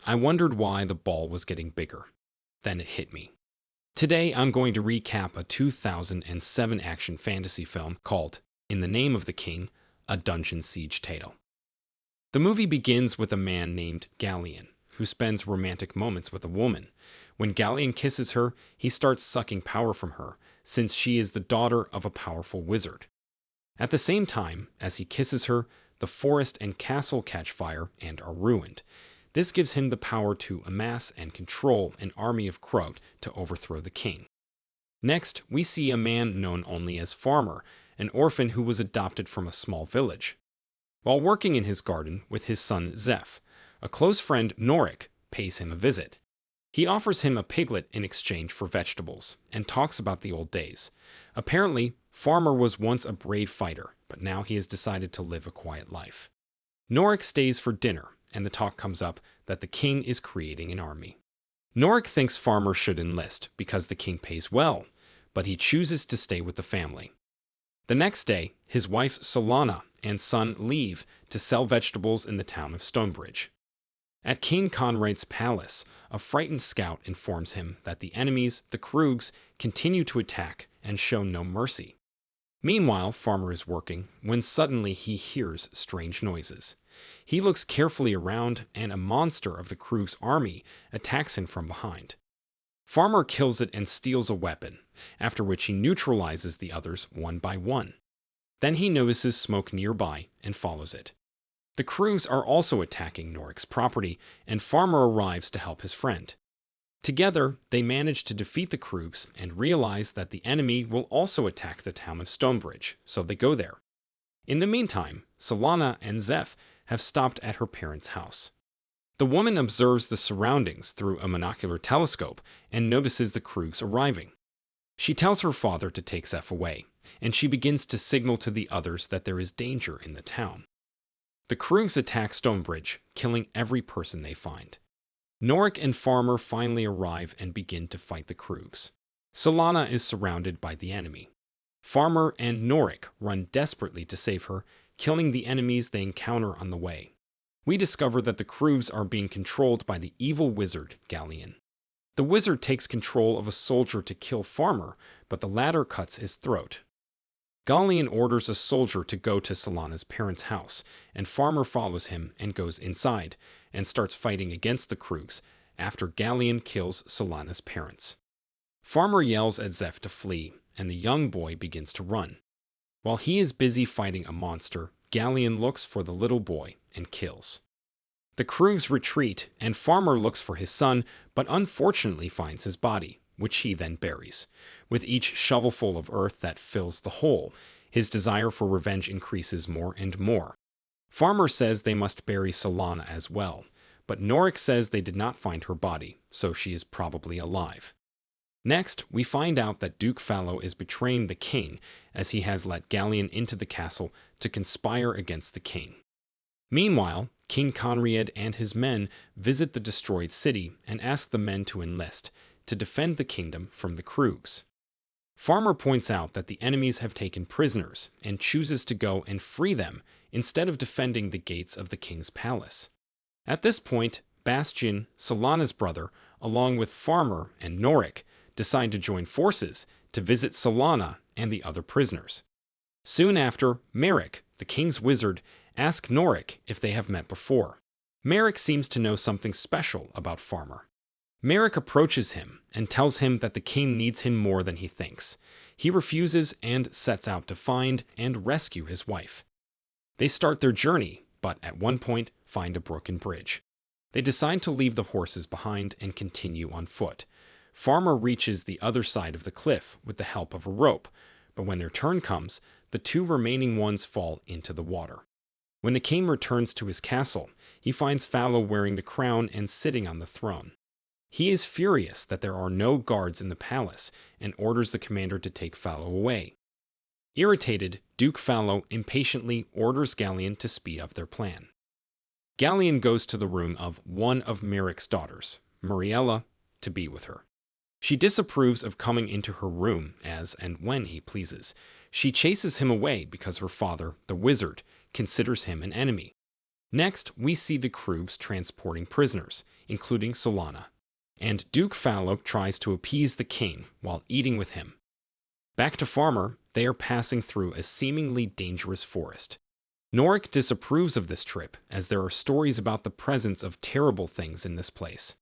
I wondered why the ball was getting bigger. Then it hit me. Today, I'm going to recap a 2007 action fantasy film called In the Name of the King, a Dungeon Siege Tale. The movie begins with a man named Gallian, who spends romantic moments with a woman. When Gallian kisses her, he starts sucking power from her, since she is the daughter of a powerful wizard. At the same time, as he kisses her, the forest and castle catch fire and are ruined. This gives him the power to amass and control an army of Kroat to overthrow the king. Next, we see a man known only as Farmer, an orphan who was adopted from a small village. While working in his garden with his son Zeph, a close friend, Norick, pays him a visit. He offers him a piglet in exchange for vegetables, and talks about the old days. Apparently, Farmer was once a brave fighter, but now he has decided to live a quiet life. Norick stays for dinner, and the talk comes up that the king is creating an army. Norick thinks Farmer should enlist because the king pays well, but he chooses to stay with the family. The next day, his wife Solana and son leave to sell vegetables in the town of Stonebridge. At King Konreid's palace, a frightened scout informs him that the enemies, the Krugs, continue to attack and show no mercy. Meanwhile, Farmer is working when suddenly he hears strange noises. He looks carefully around, and a monster of the Krugs' army attacks him from behind. Farmer kills it and steals a weapon, after which he neutralizes the others one by one. Then he notices smoke nearby and follows it. The Krugs are also attacking Norick's property, and Farmer arrives to help his friend. Together, they manage to defeat the Krugs and realize that the enemy will also attack the town of Stonebridge, so they go there. In the meantime, Solana and Zeph have stopped at her parents' house. The woman observes the surroundings through a monocular telescope and notices the Krugs arriving. She tells her father to take Zeph away, and she begins to signal to the others that there is danger in the town. The Krugs attack Stonebridge, killing every person they find. Norick and Farmer finally arrive and begin to fight the Krugs. Solana is surrounded by the enemy. Farmer and Norick run desperately to save her, killing the enemies they encounter on the way. We discover that the Krugs are being controlled by the evil wizard Gallian. The wizard takes control of a soldier to kill Farmer, but the latter cuts his throat. Gallian orders a soldier to go to Solana's parents' house, and Farmer follows him and goes inside, and starts fighting against the Krugs after Gallian kills Solana's parents. Farmer yells at Zeph to flee, and the young boy begins to run. While he is busy fighting a monster, Gallian looks for the little boy and kills. The Krugs retreat, and Farmer looks for his son, but unfortunately finds his body, which he then buries. With each shovelful of earth that fills the hole, his desire for revenge increases more and more. Farmer says they must bury Solana as well, but Norick says they did not find her body, so she is probably alive. Next, we find out that Duke Fallow is betraying the king, as he has let Gallian into the castle to conspire against the king. Meanwhile, King Konreid and his men visit the destroyed city and ask the men to enlist, to defend the kingdom from the Krugs. Farmer points out that the enemies have taken prisoners and chooses to go and free them instead of defending the gates of the king's palace. At this point, Bastian, Solana's brother, along with Farmer and Norick, decide to join forces to visit Solana and the other prisoners. Soon after, Merick, the king's wizard, asks Norick if they have met before. Merick seems to know something special about Farmer. Merick approaches him and tells him that the king needs him more than he thinks. He refuses and sets out to find and rescue his wife. They start their journey, but at one point find a broken bridge. They decide to leave the horses behind and continue on foot. Farmer reaches the other side of the cliff with the help of a rope, but when their turn comes, the two remaining ones fall into the water. When the king returns to his castle, he finds Fallow wearing the crown and sitting on the throne. He is furious that there are no guards in the palace and orders the commander to take Fallow away. Irritated, Duke Fallow impatiently orders Gallian to speed up their plan. Gallian goes to the room of one of Merick's daughters, Muriella, to be with her. She disapproves of coming into her room as and when he pleases. She chases him away because her father, the wizard, considers him an enemy. Next, we see the Krubs transporting prisoners, including Solana, and Duke Fallow tries to appease the king while eating with him. Back to Farmer, they are passing through a seemingly dangerous forest. Norick disapproves of this trip, as there are stories about the presence of terrible things in this place.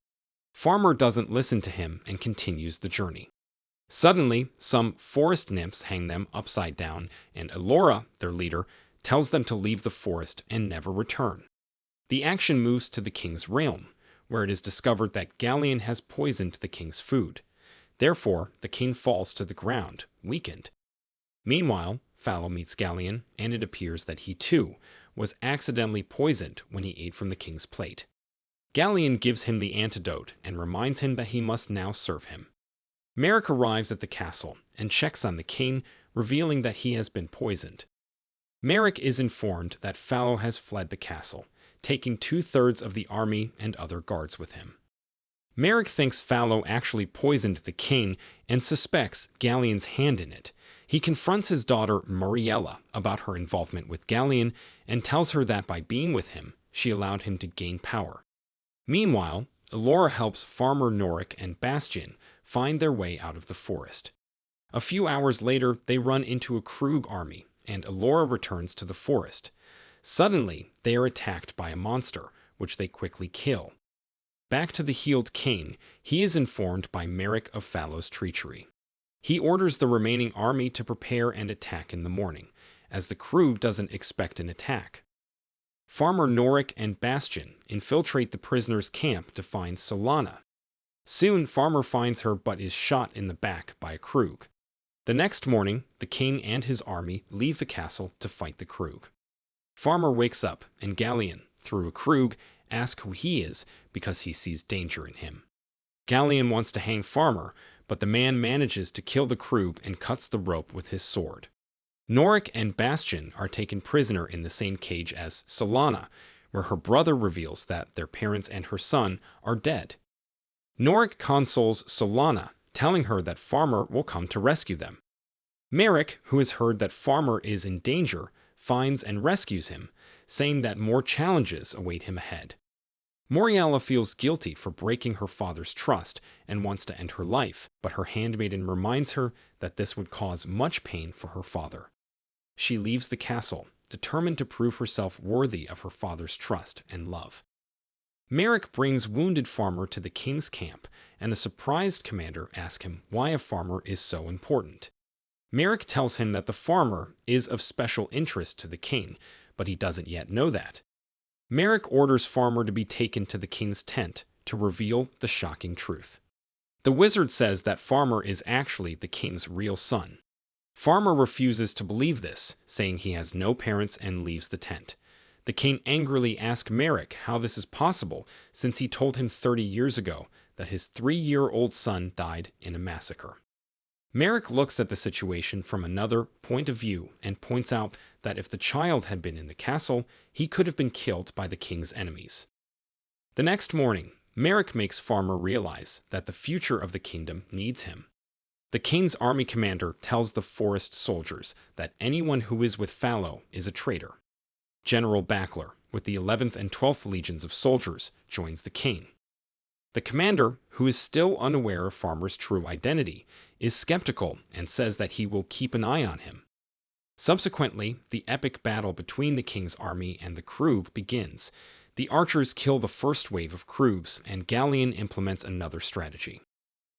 Farmer doesn't listen to him and continues the journey. Suddenly, some forest nymphs hang them upside down, and Elora, their leader, tells them to leave the forest and never return. The action moves to the king's realm, where it is discovered that Gallian has poisoned the king's food. Therefore, the king falls to the ground, weakened. Meanwhile, Fallow meets Gallian, and it appears that he too was accidentally poisoned when he ate from the king's plate. Gallian gives him the antidote and reminds him that he must now serve him. Merick arrives at the castle and checks on the king, revealing that he has been poisoned. Merick is informed that Fallow has fled the castle, taking 2/3 of the army and other guards with him. Merick thinks Fallow actually poisoned the king and suspects Gallian's hand in it. He confronts his daughter Muriella about her involvement with Gallian and tells her that by being with him, she allowed him to gain power. Meanwhile, Elora helps Farmer Norick and Bastian find their way out of the forest. A few hours later, they run into a Krug army, and Elora returns to the forest. Suddenly, they are attacked by a monster, which they quickly kill. Back to the healed king, he is informed by Merick of Fallow's treachery. He orders the remaining army to prepare and attack in the morning, as the crew doesn't expect an attack. Farmer Norick and Bastian infiltrate the prisoners' camp to find Solana. Soon, Farmer finds her but is shot in the back by a Krug. The next morning, the king and his army leave the castle to fight the Krug. Farmer wakes up, and Gallian, through a Krug, asks who he is because he sees danger in him. Gallian wants to hang Farmer, but the man manages to kill the Krug and cuts the rope with his sword. Norick and Bastian are taken prisoner in the same cage as Solana, where her brother reveals that their parents and her son are dead. Norick consoles Solana, telling her that Farmer will come to rescue them. Merick, who has heard that Farmer is in danger, finds and rescues him, saying that more challenges await him ahead. Muriella feels guilty for breaking her father's trust and wants to end her life, but her handmaiden reminds her that this would cause much pain for her father. She leaves the castle, determined to prove herself worthy of her father's trust and love. Merick brings wounded Farmer to the king's camp, and the surprised commander asks him why a farmer is so important. Merick tells him that the farmer is of special interest to the king, but he doesn't yet know that. Merick orders Farmer to be taken to the king's tent to reveal the shocking truth. The wizard says that Farmer is actually the king's real son. Farmer refuses to believe this, saying he has no parents and leaves the tent. The king angrily asks Merick how this is possible, since he told him 30 years ago that his 3-year-old son died in a massacre. Merick looks at the situation from another point of view and points out that if the child had been in the castle, he could have been killed by the king's enemies. The next morning, Merick makes Farmer realize that the future of the kingdom needs him. The king's army commander tells the forest soldiers that anyone who is with Fallow is a traitor. General Backler, with the 11th and 12th legions of soldiers, joins the king. The commander, who is still unaware of Farmer's true identity, is skeptical and says that he will keep an eye on him. Subsequently, the epic battle between the king's army and the Krug begins. The archers kill the first wave of Krugs, and Gallian implements another strategy.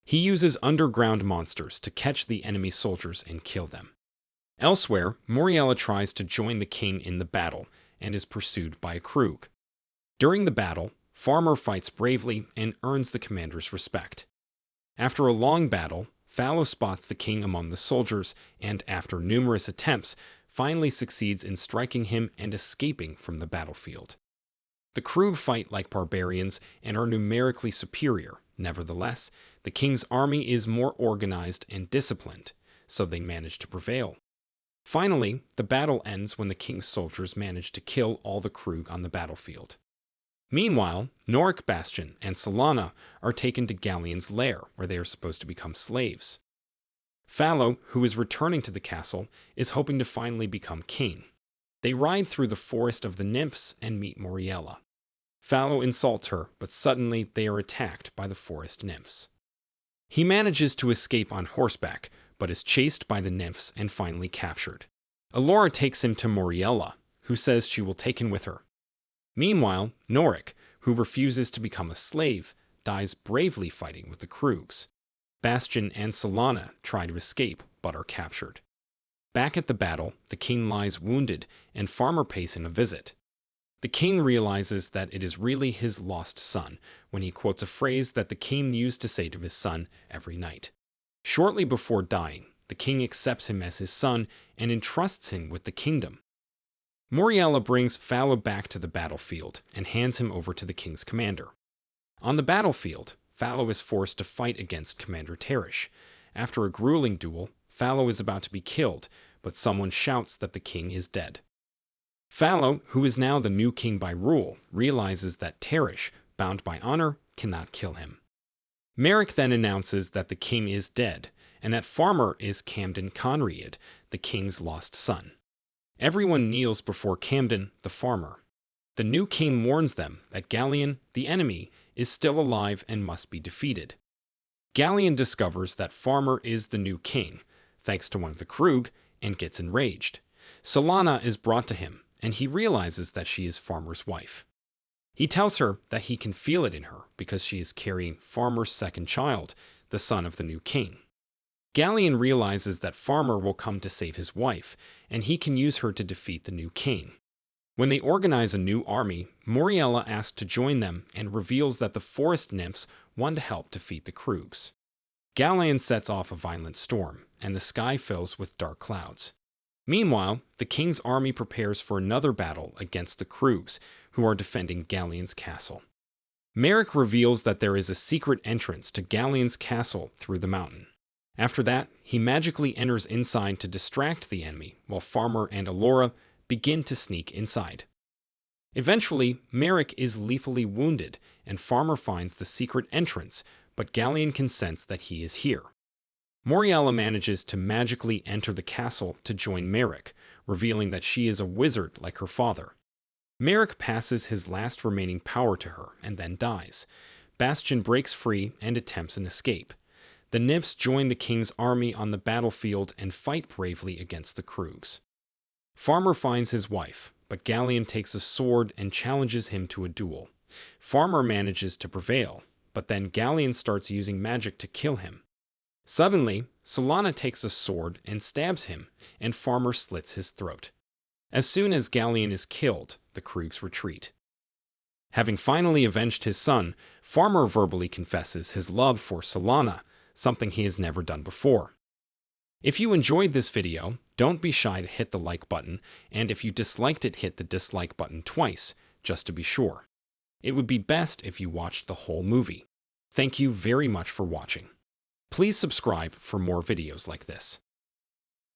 He uses underground monsters to catch the enemy soldiers and kill them. Elsewhere, Muriella tries to join the king in the battle and is pursued by a Krug. During the battle, Farmer fights bravely and earns the commander's respect. After a long battle, Fallow spots the king among the soldiers and, after numerous attempts, finally succeeds in striking him and escaping from the battlefield. The Krug fight like barbarians and are numerically superior. Nevertheless, the king's army is more organized and disciplined, so they manage to prevail. Finally, the battle ends when the king's soldiers manage to kill all the Krug on the battlefield. Meanwhile, Norick, Bastian, and Solana are taken to Gallian's lair, where they are supposed to become slaves. Fallow, who is returning to the castle, is hoping to finally become king. They ride through the forest of the nymphs and meet Muriella. Fallow insults her, but suddenly they are attacked by the forest nymphs. He manages to escape on horseback, but is chased by the nymphs and finally captured. Elora takes him to Muriella, who says she will take him with her. Meanwhile, Norick, who refuses to become a slave, dies bravely fighting with the Krugs. Bastian and Solana try to escape, but are captured. Back at the battle, the king lies wounded, and Farmer pays him a visit. The king realizes that it is really his lost son when he quotes a phrase that the king used to say to his son every night. Shortly before dying, the king accepts him as his son and entrusts him with the kingdom. Muriella brings Fallow back to the battlefield and hands him over to the king's commander. On the battlefield, Fallow is forced to fight against Commander Tarish. After a grueling duel, Fallow is about to be killed, but someone shouts that the king is dead. Fallow, who is now the new king by rule, realizes that Tarish, bound by honor, cannot kill him. Merick then announces that the king is dead, and that Farmer is Camden Konreid, the king's lost son. Everyone kneels before Camden, the farmer. The new king warns them that Gallian, the enemy, is still alive and must be defeated. Gallian discovers that Farmer is the new king, thanks to one of the Krug, and gets enraged. Solana is brought to him, and he realizes that she is Farmer's wife. He tells her that he can feel it in her because she is carrying Farmer's second child, the son of the new king. Gallian realizes that Farmer will come to save his wife, and he can use her to defeat the new king. When they organize a new army, Muriella asks to join them and reveals that the forest nymphs want to help defeat the Krugs. Gallian sets off a violent storm, and the sky fills with dark clouds. Meanwhile, the king's army prepares for another battle against the Krugs, who are defending Gallian's castle. Merick reveals that there is a secret entrance to Gallian's castle through the mountain. After that, he magically enters inside to distract the enemy, while Farmer and Elora begin to sneak inside. Eventually, Merick is lethally wounded, and Farmer finds the secret entrance, but Gallian can sense that he is here. Muriella manages to magically enter the castle to join Merick, revealing that she is a wizard like her father. Merick passes his last remaining power to her and then dies. Bastian breaks free and attempts an escape. The nymphs join the king's army on the battlefield and fight bravely against the Krugs. Farmer finds his wife, but Gallian takes a sword and challenges him to a duel. Farmer manages to prevail, but then Gallian starts using magic to kill him. Suddenly, Solana takes a sword and stabs him, and Farmer slits his throat. As soon as Gallian is killed, the Krugs retreat. Having finally avenged his son, Farmer verbally confesses his love for Solana, something he has never done before. If you enjoyed this video, don't be shy to hit the like button, and if you disliked it, hit the dislike button twice, just to be sure. It would be best if you watched the whole movie. Thank you very much for watching. Please subscribe for more videos like this.